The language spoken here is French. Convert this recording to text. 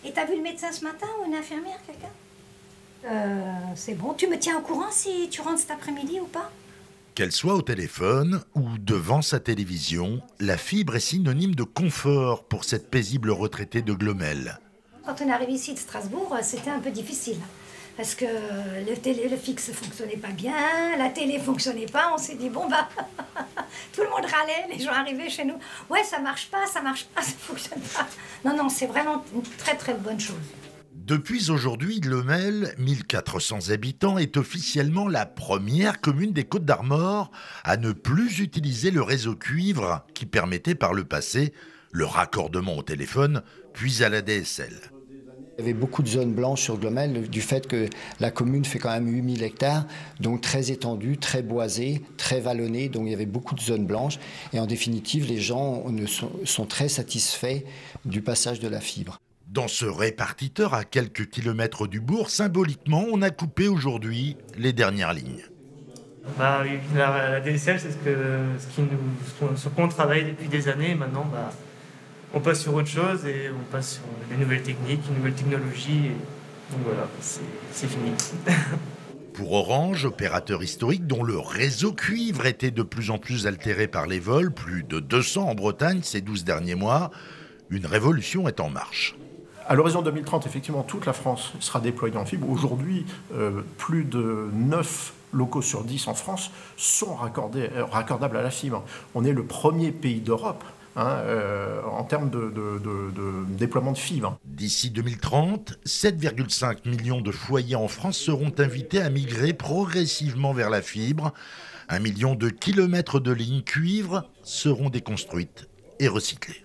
Et t'as vu le médecin ce matin ou une infirmière, quelqu'un? C'est bon, tu me tiens au courant si tu rentres cet après-midi ou pas? Qu'elle soit au téléphone ou devant sa télévision, la fibre est synonyme de confort pour cette paisible retraitée de Glomel. Quand on arrive ici de Strasbourg, c'était un peu difficile. Parce que le fixe ne fonctionnait pas bien, la télé ne fonctionnait pas. On s'est dit, bon bah, tout le monde râlait, les gens arrivaient chez nous. Ouais, ça marche pas, ça fonctionne pas. Non, non, c'est vraiment une très très bonne chose. Depuis aujourd'hui, Glomel, 1400 habitants, est officiellement la première commune des Côtes-d'Armor à ne plus utiliser le réseau cuivre qui permettait par le passé le raccordement au téléphone puis à la DSL. Il y avait beaucoup de zones blanches sur Glomel du fait que la commune fait quand même 8000 hectares, donc très étendue, très boisée, très vallonnée, donc il y avait beaucoup de zones blanches. Et en définitive, les gens sont très satisfaits du passage de la fibre. Dans ce répartiteur à quelques kilomètres du bourg, symboliquement, on a coupé aujourd'hui les dernières lignes. La DSL, c'est ce qu'on travaille depuis des années. Maintenant, on passe sur autre chose et on passe sur les nouvelles techniques, les nouvelles technologies. Donc voilà, c'est fini. Pour Orange, opérateur historique dont le réseau cuivre était de plus en plus altéré par les vols, plus de 200 en Bretagne ces 12 derniers mois, une révolution est en marche. À l'horizon 2030, effectivement, toute la France sera déployée en fibre. Aujourd'hui, plus de 9 locaux sur 10 en France sont raccordables à la fibre. On est le premier pays d'Europe en termes de déploiement de fibre. D'ici 2030, 7,5 millions de foyers en France seront invités à migrer progressivement vers la fibre. 1 million de kilomètres de lignes cuivre seront déconstruites et recyclées.